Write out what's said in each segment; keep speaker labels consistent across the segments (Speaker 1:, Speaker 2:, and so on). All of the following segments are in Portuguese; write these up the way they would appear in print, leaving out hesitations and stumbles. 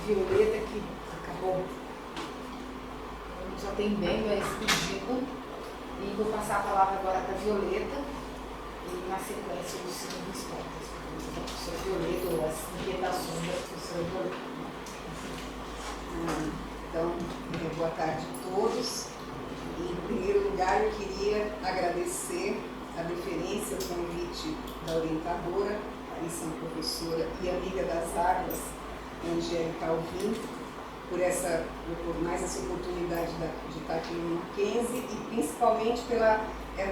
Speaker 1: Violeta, que acabou, já tem bem mais pedido, e vou passar a palavra agora para a Violeta, e na sequência do segundo respostas, da professora Violeta, ou as inquietações da professora Violeta.
Speaker 2: Então, boa tarde a todos. Em primeiro lugar, eu queria agradecer a deferência, o convite da orientadora, Larissa, uma professora e amiga das águas, Angélica Alvim, por mais essa oportunidade de estar aqui no Mackenzie, e principalmente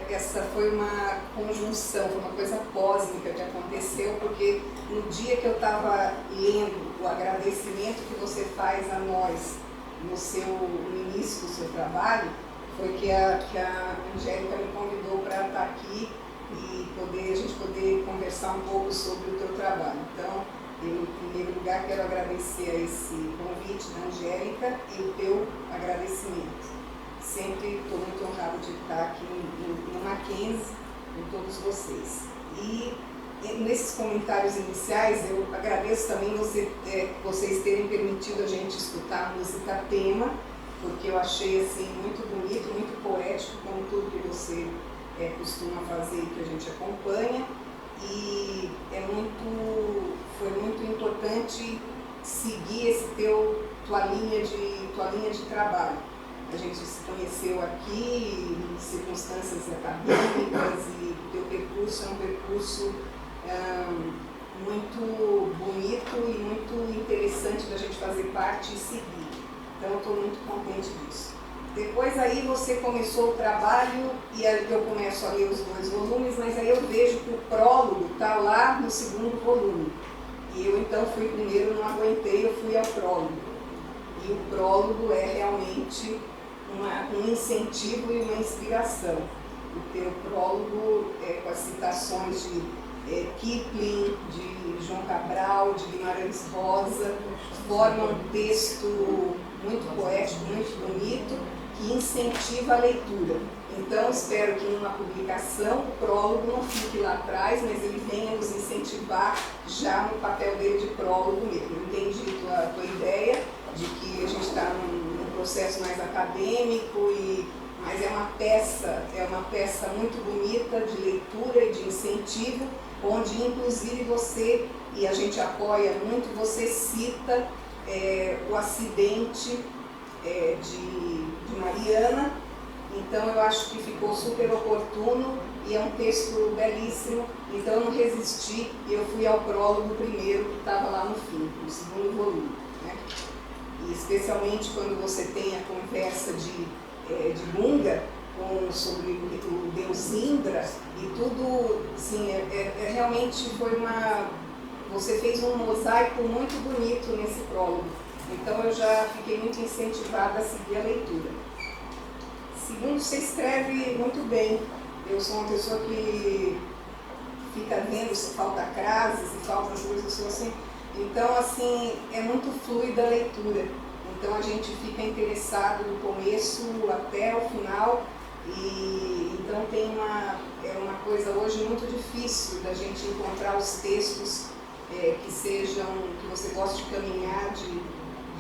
Speaker 2: essa foi uma conjunção, foi uma coisa cósmica que aconteceu, porque no dia que eu estava lendo o agradecimento que você faz a nós no início do seu trabalho, foi que a Angélica me convidou para estar aqui e a gente poder conversar um pouco sobre o teu trabalho. Então, em primeiro lugar, quero agradecer a esse convite da Angélica e o teu agradecimento. Sempre estou muito honrada de estar aqui no Mackenzie com todos vocês. E nesses comentários iniciais, eu agradeço também vocês terem permitido a gente escutar a música tema, porque eu achei assim, muito bonito, muito poético, como tudo que você costuma fazer e que a gente acompanha. E foi muito importante seguir tua linha de trabalho. A gente se conheceu aqui em circunstâncias acadêmicas e o teu percurso é um percurso muito bonito e muito interessante da gente fazer parte e seguir. Então eu estou muito contente disso. Depois aí você começou o trabalho e aí eu começo a ler os 2 volumes, mas aí eu vejo que o prólogo está lá no segundo volume. E eu então fui primeiro, não aguentei, eu fui ao prólogo. E o prólogo é realmente um incentivo e uma inspiração. O teu prólogo com as citações de Kipling, de João Cabral, de Guimarães Rosa, forma um texto muito poético, muito bonito, que incentiva a leitura. Então, espero que numa publicação o prólogo não fique lá atrás, mas ele venha nos incentivar já no papel dele de prólogo mesmo. Eu entendi a tua ideia de que a gente está num processo mais acadêmico, mas é uma peça muito bonita de leitura e de incentivo, onde inclusive você, e a gente apoia muito, você cita o acidente de Mariana. Então eu acho que ficou super oportuno e é um texto belíssimo, então eu não resisti e eu fui ao prólogo primeiro, que estava lá no fim, no segundo volume, né? E especialmente quando você tem a conversa de Gunga sobre o deus Indra, e tudo, assim, realmente você fez um mosaico muito bonito nesse prólogo, então eu já fiquei muito incentivada a seguir a leitura. Segundo, você escreve muito bem. Eu sou uma pessoa que fica vendo se falta crase, se faltam as coisas, eu sou assim. Então, assim, é muito fluida a leitura. Então, a gente fica interessado do começo até o final. E então é uma coisa hoje muito difícil da gente encontrar os textos que você gosta de caminhar, de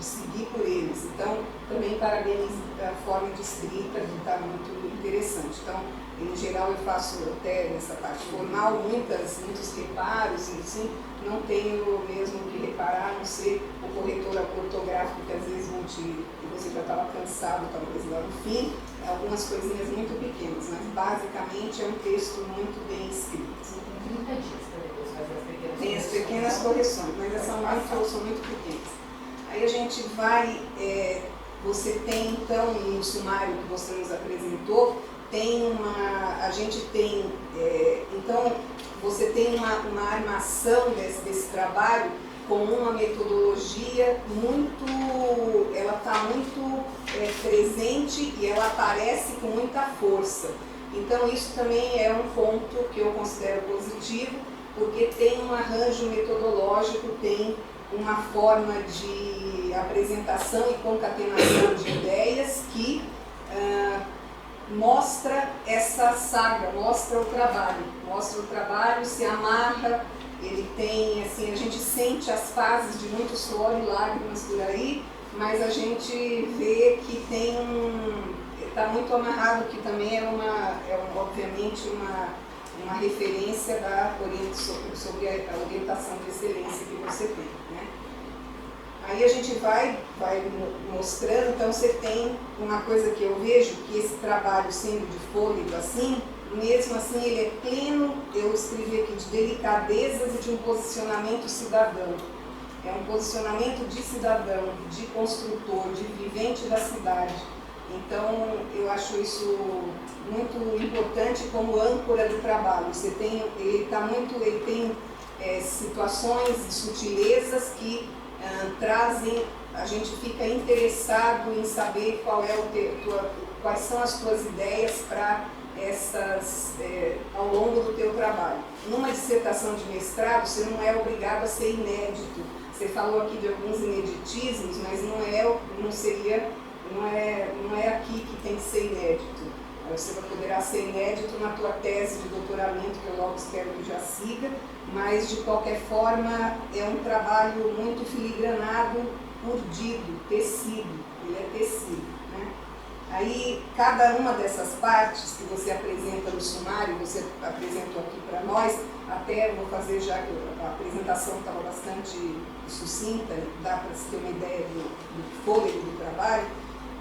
Speaker 2: seguir por eles. Então, também parabenizo a forma de escrita, que está muito interessante. Então, em geral, eu faço até nessa parte formal muitos reparos, e assim, não tenho mesmo que reparar, a não ser o corretor ortográfico, que às vezes você já estava cansado, talvez lá no fim, algumas coisinhas muito pequenas, mas basicamente é um texto muito bem escrito.
Speaker 1: Tem 30 dias para depois fazer as pequenas correções.
Speaker 2: Tem as pequenas correções, mas são muito pequenas. Aí a gente vai, você tem então, no sumário que você nos apresentou, então você tem uma armação desse trabalho com uma metodologia ela está muito presente e ela aparece com muita força. Então isso também é um ponto que eu considero positivo, porque tem um arranjo metodológico, tem uma forma de apresentação e concatenação de ideias que mostra essa saga, mostra o trabalho, se amarra, ele tem assim, a gente sente as fases de muito suor e lágrimas por aí, mas a gente vê que tem está muito amarrado, que também obviamente uma referência sobre a orientação de excelência que você tem, né? Aí a gente vai mostrando, então você tem uma coisa que eu vejo, que esse trabalho sendo de fôlego assim, mesmo assim ele é pleno, eu escrevi aqui, de delicadezas e de um posicionamento cidadão. É um posicionamento de cidadão, de construtor, de vivente da cidade. Então eu acho isso muito importante como âncora do trabalho. Ele tem situações de sutilezas que trazem, a gente fica interessado em saber quais são as tuas ideias para ao longo do teu trabalho. Numa dissertação de mestrado, você não é obrigado a ser inédito. Você falou aqui de alguns ineditismos, mas não é aqui que tem que ser inédito. Você poderá ser inédito na tua tese de doutoramento, que eu logo espero que já siga, mas de qualquer forma é um trabalho muito filigranado, urdido, tecido, ele é tecido. Aí, cada uma dessas partes que você apresenta no sumário, você apresentou aqui para nós, até vou fazer já que a apresentação estava bastante sucinta, dá para se ter uma ideia do fôlego do trabalho.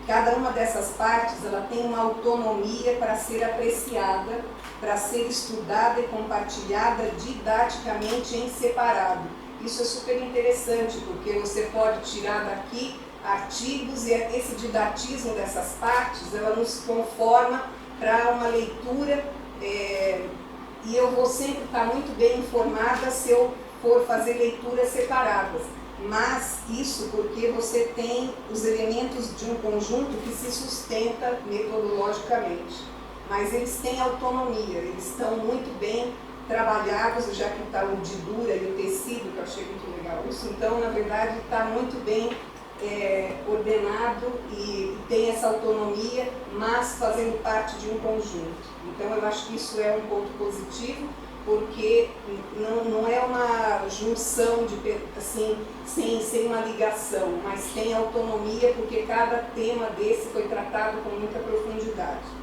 Speaker 2: Cada uma dessas partes, ela tem uma autonomia para ser apreciada, para ser estudada e compartilhada didaticamente em separado. Isso é super interessante, porque você pode tirar daqui artigos e esse didatismo dessas partes, ela nos conforma para uma leitura e eu vou sempre estar muito bem informada se eu for fazer leituras separadas, mas isso porque você tem os elementos de um conjunto que se sustenta metodologicamente, mas eles têm autonomia, eles estão muito bem trabalhados, já que está o urdidura e o tecido, que eu achei muito legal isso, então na verdade está muito bem ordenado e tem essa autonomia, mas fazendo parte de um conjunto. Então eu acho que isso é um ponto positivo, porque não é uma junção assim, sem uma ligação, mas tem autonomia, porque cada tema desse foi tratado com muita profundidade.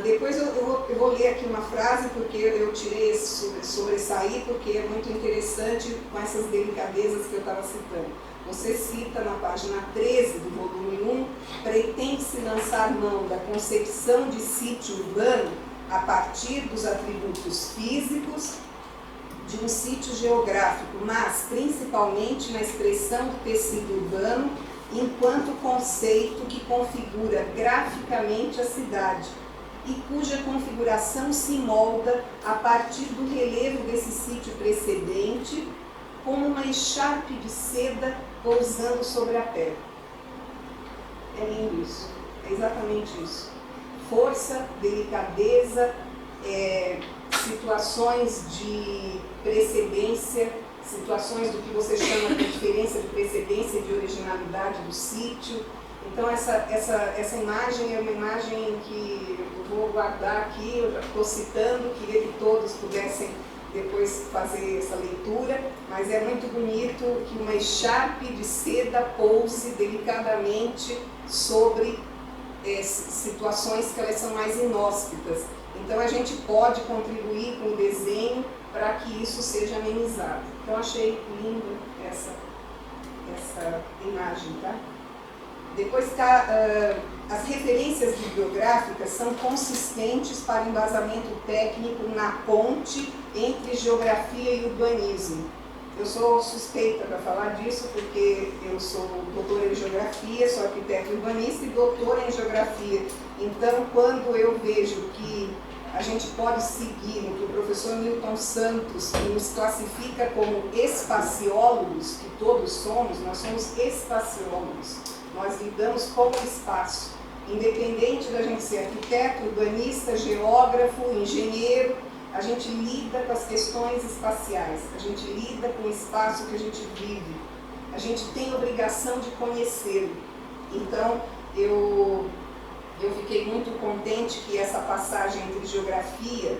Speaker 2: Depois eu vou ler aqui uma frase, porque eu tirei esse sobressair, porque é muito interessante com essas delicadezas que eu estava citando. Você cita na página 13 do volume 1, pretende-se lançar mão da concepção de sítio urbano a partir dos atributos físicos de um sítio geográfico, mas principalmente na expressão do tecido urbano enquanto conceito que configura graficamente a cidade e cuja configuração se molda a partir do relevo desse sítio precedente, como uma echarpe de seda pousando sobre a terra. É lindo isso, é exatamente isso. Força, delicadeza, situações de precedência, situações do que você chama de diferença de precedência e de originalidade do sítio. Então essa imagem é uma imagem que eu vou guardar aqui, eu já estou citando, queria que todos pudessem depois fazer essa leitura, mas é muito bonito que uma echarpe de seda pouse delicadamente sobre situações que elas são mais inóspitas. Então a gente pode contribuir com o desenho para que isso seja amenizado. Então achei lindo essa imagem, tá? Depois as referências bibliográficas são consistentes para embasamento técnico na ponte entre geografia e urbanismo. Eu sou suspeita para falar disso porque eu sou doutora em geografia, sou arquiteta urbanista e doutora em geografia. Então, quando eu vejo que a gente pode seguir no que o professor Milton Santos nos classifica como espaciólogos, que todos somos, nós somos espaciólogos. Nós lidamos com o espaço, independente da gente ser arquiteto, urbanista, geógrafo, engenheiro, a gente lida com as questões espaciais, a gente lida com o espaço que a gente vive, a gente tem a obrigação de conhecê-lo. Então, eu fiquei muito contente que essa passagem entre geografia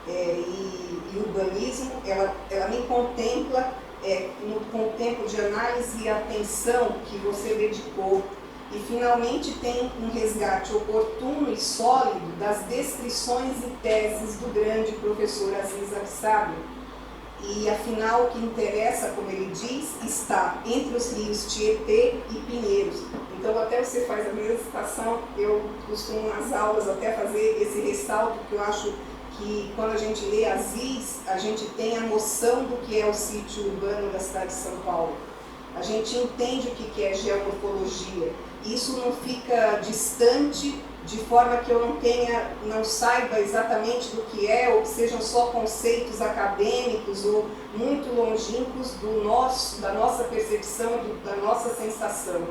Speaker 2: e urbanismo, ela me contempla com o tempo de análise e atenção que você dedicou, e finalmente tem um resgate oportuno e sólido das descrições e teses do grande professor Aziz Absaber. E afinal o que interessa, como ele diz, está entre os rios Tietê e Pinheiros. Então até você faz a mesma citação, eu costumo nas aulas até fazer esse ressalto, que eu acho que quando a gente lê Aziz, a gente tem a noção do que é o sítio urbano da cidade de São Paulo. A gente entende o que é geomorfologia. Isso não fica distante, de forma que eu não saiba exatamente do que é, ou que sejam só conceitos acadêmicos ou muito longínquos da nossa percepção, da nossa sensação.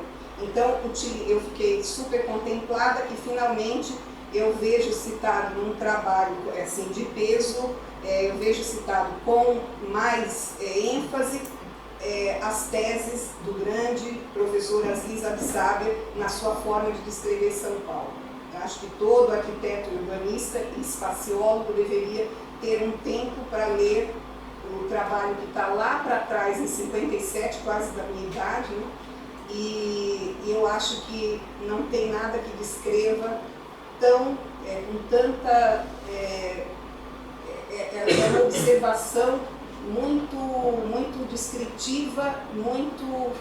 Speaker 2: Então, eu fiquei super contemplada que finalmente eu vejo citado num trabalho assim, de peso, eu vejo citado com mais ênfase as teses do grande professor Aziz Absaber na sua forma de descrever São Paulo. Eu acho que todo arquiteto urbanista e espaciólogo deveria ter um tempo para ler o trabalho que está lá para trás, em 57, quase da minha idade, né? E eu acho que não tem nada que descreva com tanta uma observação muito descritiva, muito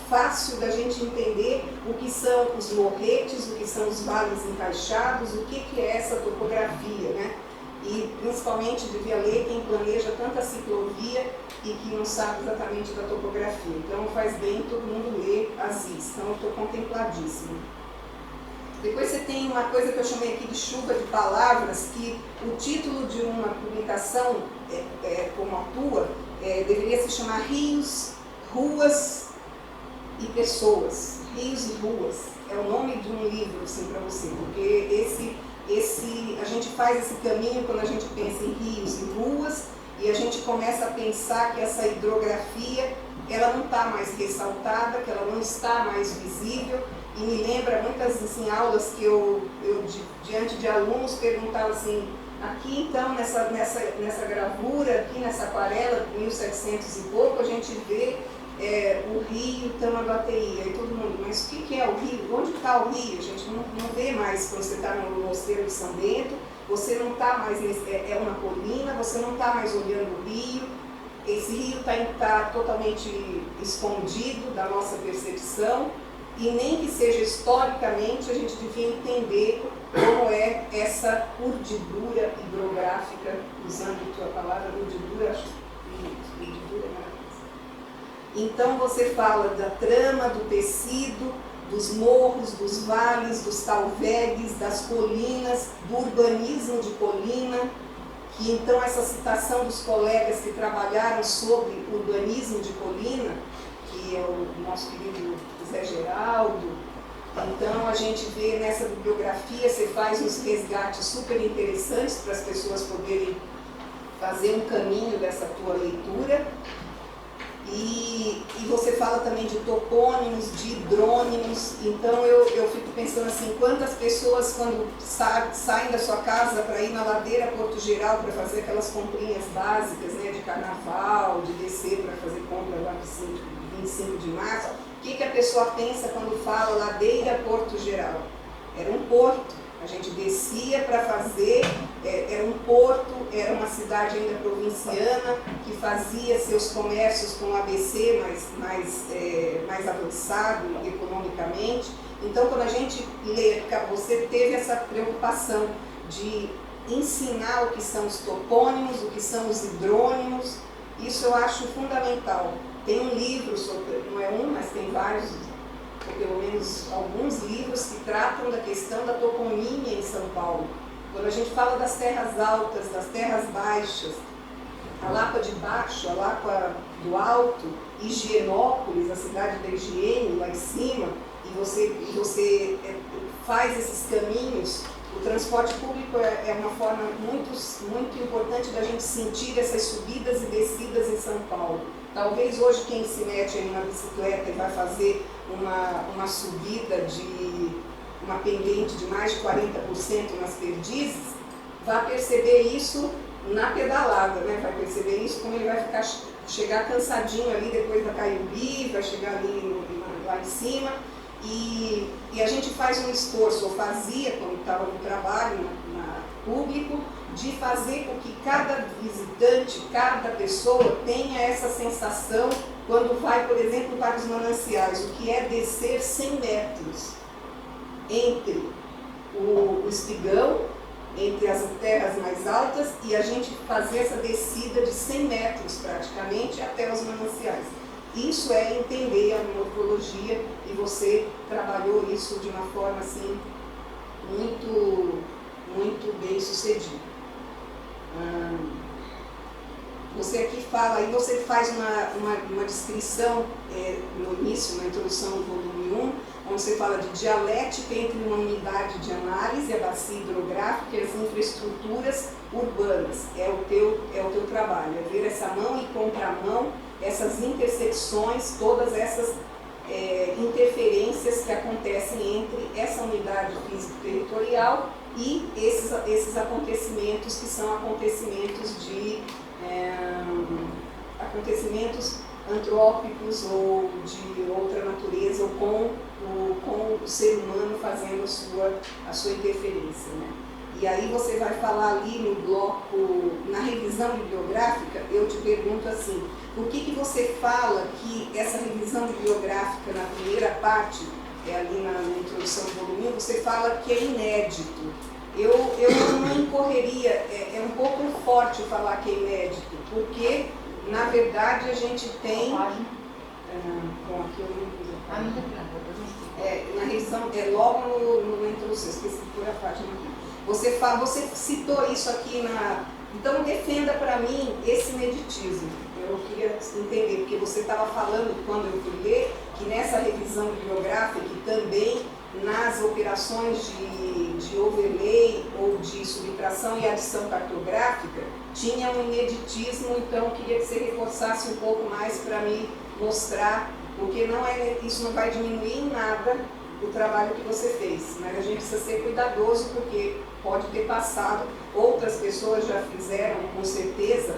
Speaker 2: fácil da gente entender o que são os morretes, o que são os vales encaixados, o que é essa topografia, né? E principalmente devia ler quem planeja tanta ciclovia e que não sabe exatamente da topografia. Então faz bem todo mundo ler Aziz, então eu estou contempladíssima. Depois você tem uma coisa que eu chamei aqui de chuva de palavras, que o título de uma publicação como a tua deveria se chamar Rios, Ruas e Pessoas. Rios e Ruas é o nome de um livro assim, para você, porque a gente faz esse caminho quando a gente pensa em rios e ruas, e a gente começa a pensar que essa hidrografia ela não está mais ressaltada, que ela não está mais visível. E me lembra muitas assim, aulas que eu diante de alunos, perguntava assim, aqui então, nessa gravura, aqui nessa aquarela, 1700 e pouco, a gente vê o rio Tamanduateí. Aí todo mundo, mas o que é o rio? Onde está o rio? A gente não vê mais quando você está no Mosteiro de São Bento, você não está mais, é uma colina, você não está mais olhando o rio. Esse rio está totalmente escondido da nossa percepção, e nem que seja historicamente, a gente devia entender como é essa urdidura hidrográfica, usando a tua palavra, urdidura, acho que urdidura é maravilhosa. Então você fala da trama, do tecido, dos morros, dos vales, dos talvegues, das colinas, do urbanismo de colina, que então essa citação dos colegas que trabalharam sobre urbanismo de colina, que é o nosso querido Zé Geraldo. Então a gente vê nessa bibliografia, você faz uns resgates super interessantes para as pessoas poderem fazer um caminho dessa tua leitura. E você fala também de topônimos, de hidrônimos. Então eu fico pensando assim, quantas pessoas quando saem da sua casa para ir na ladeira Porto Geral para fazer aquelas comprinhas básicas, né, de carnaval, de descer para fazer compra lá de 25 de março, o que a pessoa pensa quando fala ladeira Porto Geral? Era um porto. A gente descia para fazer, era um porto, era uma cidade ainda provinciana, que fazia seus comércios com o ABC mais avançado economicamente. Então, quando a gente lê, você teve essa preocupação de ensinar o que são os topônimos, o que são os hidrônimos, isso eu acho fundamental. Tem um livro sobre, não é um, mas tem vários, ou pelo menos alguns livros que tratam da questão da toponímia em São Paulo. Quando a gente fala das terras altas, das terras baixas, a Lapa de Baixo, a Lapa do Alto, Higienópolis, a cidade da higiene lá em cima, e você faz esses caminhos, o transporte público é uma forma muito importante da gente sentir essas subidas e descidas em São Paulo. Talvez hoje quem se mete aí na bicicleta e vai fazer uma subida de uma pendente de mais de 40% nas Perdizes, vai perceber isso na pedalada, né? Vai perceber isso, como ele vai chegar cansadinho ali depois da Caiubi, vai chegar ali lá em cima. E a gente faz um esforço, ou fazia quando estava no trabalho, público, de fazer com que cada visitante, cada pessoa tenha essa sensação quando vai, por exemplo, para os mananciais, o que é descer 100 metros entre o espigão, entre as terras mais altas, e a gente fazer essa descida de 100 metros praticamente até os mananciais. Isso é entender a morfologia, e você trabalhou isso de uma forma assim muito bem sucedida. Você aqui fala, aí você faz uma descrição no início, na introdução do volume 1, onde você fala de dialética entre uma unidade de análise, a bacia hidrográfica e as infraestruturas urbanas. É o teu trabalho, é ver essa mão e contramão, essas intersecções, todas essas interferências que acontecem entre essa unidade físico-territorial e esses acontecimentos que são acontecimentos antrópicos ou de outra natureza, ou com o ser humano fazendo a sua interferência, né? E aí você vai falar ali no bloco, na revisão bibliográfica, eu te pergunto assim, por que você fala que essa revisão bibliográfica na primeira parte, ali na introdução do volume, você fala que é inédito? Eu não incorreria, é um pouco forte falar que é inédito, porque, na verdade, a gente tem... bom, aqui eu não pus. Na revisão, logo na introdução, esqueci de pôr a página aqui. Você citou isso aqui Então, defenda para mim esse ineditismo. Eu queria entender, porque você estava falando, quando eu fui ler, que nessa revisão bibliográfica, e também nas operações de overlay ou de subtração e adição cartográfica, tinha um ineditismo, então eu queria que você reforçasse um pouco mais para me mostrar, porque isso não vai diminuir em nada o trabalho que você fez, mas a gente precisa ser cuidadoso, porque pode ter passado, outras pessoas já fizeram, com certeza,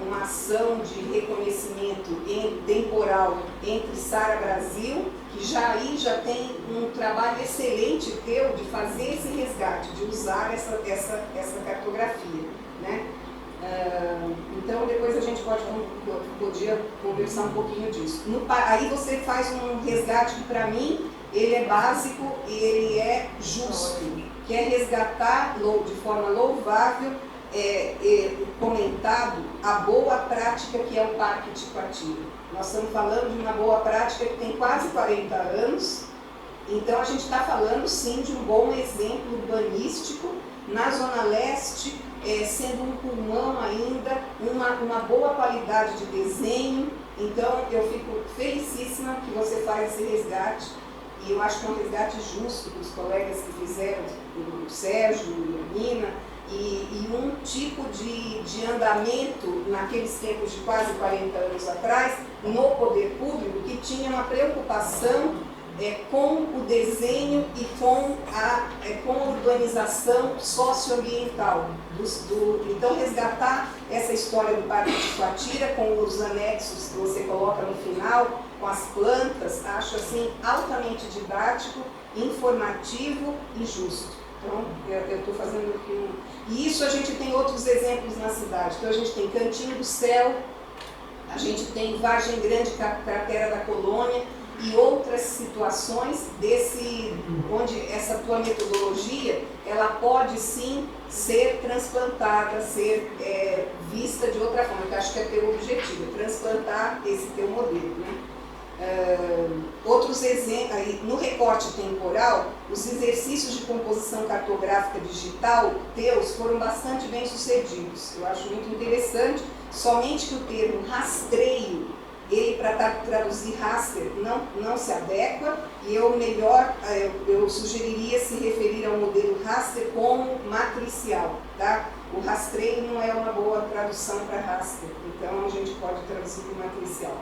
Speaker 2: uma ação de reconhecimento temporal entre Sara Brasil, que já tem um trabalho excelente teu de fazer esse resgate, de usar essa cartografia, né? Então depois a gente podia conversar um pouquinho disso. Aí você faz um resgate que, para mim, ele é básico e ele é justo, que é resgatar de forma louvável, comentado, a boa prática que é o Parque Ticoatira. Nós estamos falando de uma boa prática que tem quase 40 anos, então a gente está falando sim de um bom exemplo urbanístico na Zona Leste, sendo um pulmão ainda, uma boa qualidade de desenho. Então eu fico felicíssima que você faz esse resgate, e eu acho que é um resgate justo para os colegas que fizeram, o Sérgio e a Nina, e um tipo de andamento naqueles tempos de quase 40 anos atrás, no poder público, que tinha uma preocupação com o desenho e com a urbanização socioambiental. Então, resgatar essa história do Parque Ticoatira, com os anexos que você coloca no final, com as plantas, acho assim altamente didático, informativo e justo. Então, eu estou fazendo aqui E isso a gente tem outros exemplos na cidade. Então, a gente tem Cantinho do Céu, a gente tem Vargem Grande, Cratera da Colônia, e outras situações onde essa tua metodologia, ela pode sim ser transplantada, ser vista de outra forma, que acho que é teu objetivo, transplantar esse teu modelo, né? Outros exemplos, no recorte temporal, os exercícios de composição cartográfica digital teus foram bastante bem sucedidos. Eu acho muito interessante, somente que o termo rastreio, ele para traduzir raster não se adequa, e eu sugeriria se referir ao modelo raster como matricial, tá? O rastreio não é uma boa tradução para raster, então a gente pode traduzir por matricial.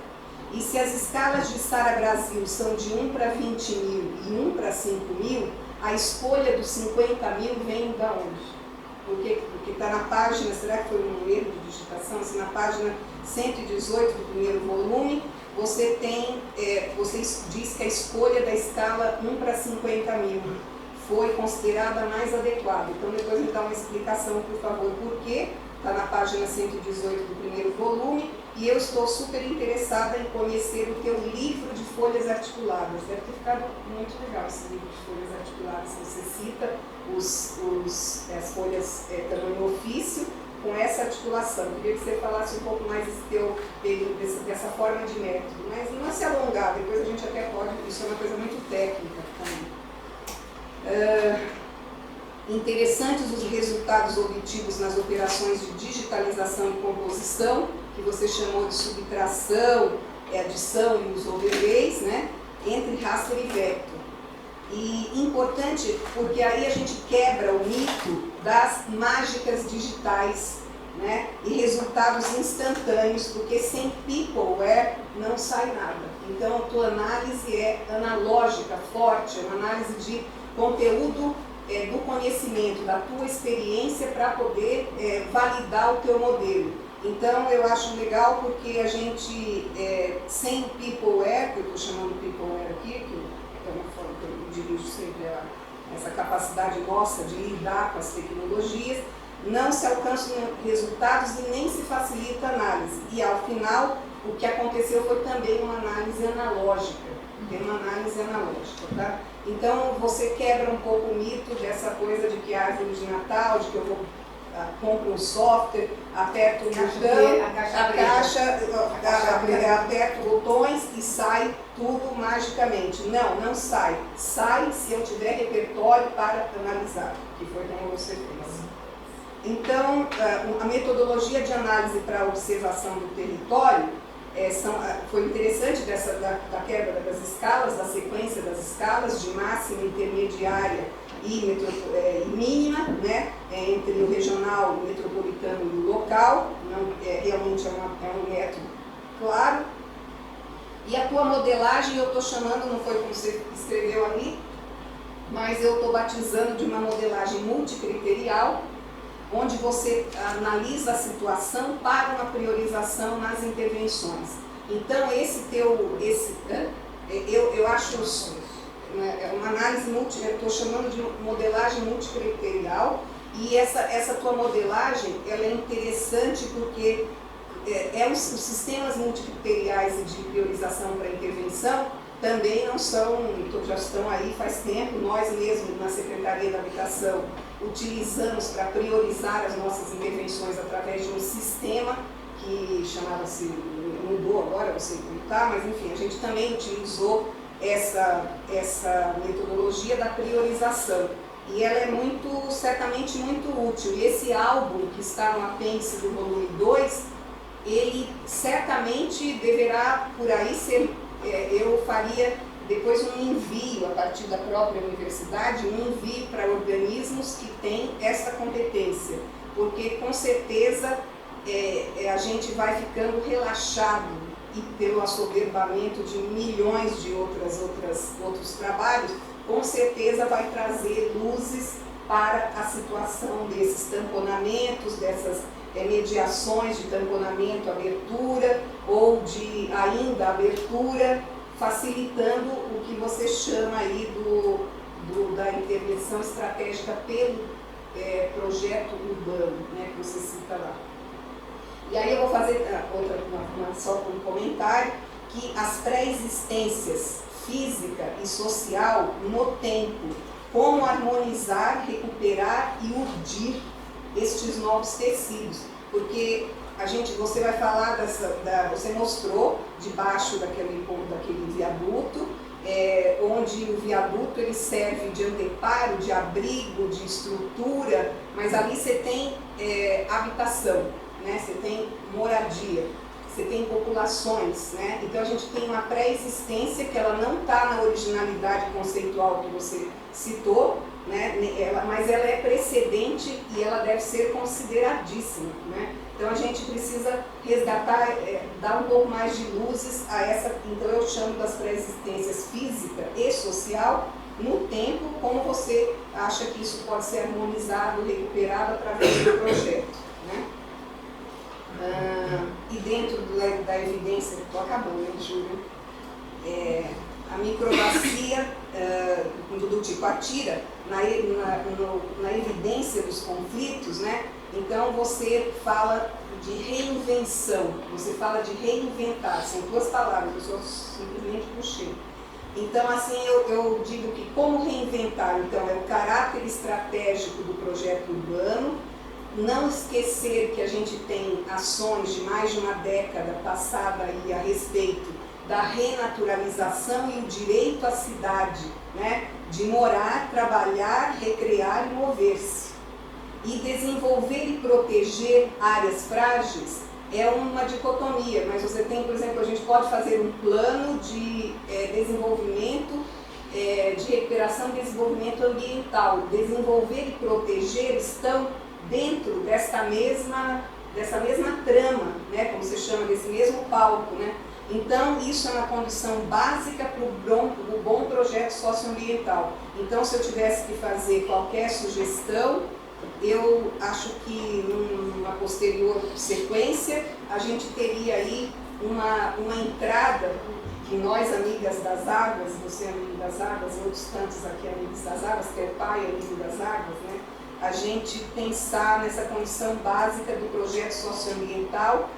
Speaker 2: E se as escalas de Sara Brasil são de 1 para 20 mil e 1 para 5 mil, a escolha dos 50 mil vem de onde? Porque está na página, será que foi um erro de digitação? Se na página 118 do primeiro volume, você tem, você diz que a escolha da escala 1 para 50.000 foi considerada a mais adequada. Então depois me dá uma explicação, por favor, por quê? Está na página 118 do primeiro volume, e eu estou super interessada em conhecer o teu livro de folhas articuladas. Deve ter ficado muito legal esse livro de folhas articuladas. Você cita as folhas tamanho ofício com essa articulação. Eu queria que você falasse um pouco mais dessa forma de método, mas não se alongar, depois a gente até pode, isso é uma coisa muito técnica também. Interessantes os resultados obtidos nas operações de digitalização e composição, que você chamou de subtração, adição e os overlays, né, entre raster e vector. E importante porque aí a gente quebra o mito das mágicas digitais, né, e resultados instantâneos, porque sem peopleware não sai nada. Então a tua análise é analógica, forte, é uma análise de conteúdo do conhecimento, da tua experiência para poder validar o teu modelo. Então eu acho legal porque a gente, sem o peopleware, que eu estou chamando peopleware aqui, que é uma forma que eu dirijo sempre essa capacidade nossa de lidar com as tecnologias, não se alcançam resultados e nem se facilita a análise. E ao final, o que aconteceu foi também uma análise analógica. Tem uma análise analógica, tá? Então você quebra um pouco o mito dessa coisa de que a árvore de Natal, de que eu compro um software, aperto o botão, aperto botões e sai tudo magicamente. Não, não sai. Sai se eu tiver repertório para analisar, que foi como você fez. Então, a metodologia de análise para observação do território foi interessante da quebra das escalas, da sequência das escalas de máxima, intermediária e mínima, né, entre o regional, o metropolitano e o local. Realmente é um método claro. E a tua modelagem eu estou chamando, não foi como você escreveu ali, mas eu estou batizando de uma modelagem multicriterial, onde você analisa a situação para uma priorização nas intervenções. Então, eu acho uma análise eu estou chamando de modelagem multicriterial, e essa tua modelagem ela é interessante porque os sistemas multicriteriais de priorização para intervenção também não são, já estão aí faz tempo. Nós mesmos na Secretaria da Habitação utilizamos para priorizar as nossas intervenções através de um sistema que chamava-se, mudou agora, não sei como está, mas enfim, a gente também utilizou essa metodologia da priorização. E ela é certamente muito útil. E esse álbum que está no apêndice do volume 2, ele certamente deverá por aí ser, eu faria depois um envio a partir da própria universidade, um envio para organismos que têm essa competência, porque com certeza a gente vai ficando relaxado e pelo assoberbamento de milhões de outros trabalhos, com certeza vai trazer luzes para a situação desses tamponamentos, dessas mediações de tamponamento, abertura ou de ainda abertura, facilitando o que você chama aí da intervenção estratégica pelo projeto urbano, né, que você cita lá. E aí eu vou fazer só um comentário, que as pré-existências física e social no tempo, como harmonizar, recuperar e urdir estes novos tecidos, porque você vai falar você mostrou debaixo daquele viaduto, onde o viaduto ele serve de anteparo, de abrigo, de estrutura, mas ali você tem habitação, né? Você tem moradia, você tem populações, né? Então a gente tem uma pré-existência que ela não está na originalidade conceitual que você citou, né? Mas ela é precedente e ela deve ser consideradíssima, né? Então a gente precisa resgatar, dar um pouco mais de luzes a essa. Então eu chamo das pré-existências física e social no tempo, como você acha que isso pode ser harmonizado, recuperado através do projeto, né? E dentro da evidência, estou acabando, né, Júlia? A microbacia do Tipatira, na evidência dos conflitos, né? Então você fala de reinvenção, você fala de reinventar, são duas palavras, eu só simplesmente puxei. Então, assim, eu digo que como reinventar, então, é o caráter estratégico do projeto urbano, não esquecer que a gente tem ações de mais de uma década passada aí a respeito da renaturalização e o direito à cidade, né? De morar, trabalhar, recrear e mover-se. E desenvolver e proteger áreas frágeis é uma dicotomia, mas você tem, por exemplo, a gente pode fazer um plano de desenvolvimento, de recuperação e desenvolvimento ambiental. Desenvolver e proteger estão dentro dessa mesma trama, né, como se chama, desse mesmo palco, né? Então, isso é uma condição básica para o bom projeto socioambiental. Então, se eu tivesse que fazer qualquer sugestão, eu acho que numa posterior sequência, a gente teria aí uma entrada que nós, amigas das águas, você amigo das águas, outros tantos aqui amigos das águas, que é o pai amigo das águas, né? A gente pensar nessa condição básica do projeto socioambiental,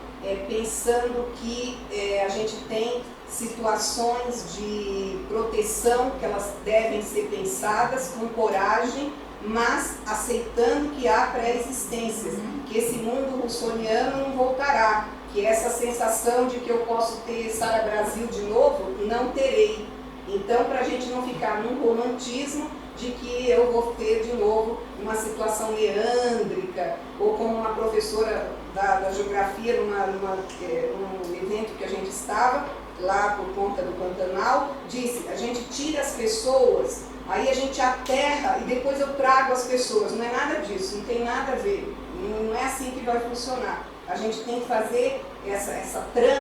Speaker 2: pensando que a gente tem situações de proteção que elas devem ser pensadas com coragem, mas aceitando que há pré-existências, que esse mundo russoniano não voltará, que essa sensação de que eu posso ter Sara Brasil de novo, não terei. Então, para a gente não ficar num romantismo de que eu vou ter de novo uma situação meândrica, ou como uma professora da geografia num evento que a gente estava, lá por conta do Pantanal, disse, a gente tira as pessoas, aí a gente aterra e depois eu trago as pessoas. Não é nada disso, não tem nada a ver, não é assim que vai funcionar. A gente tem que fazer essa trama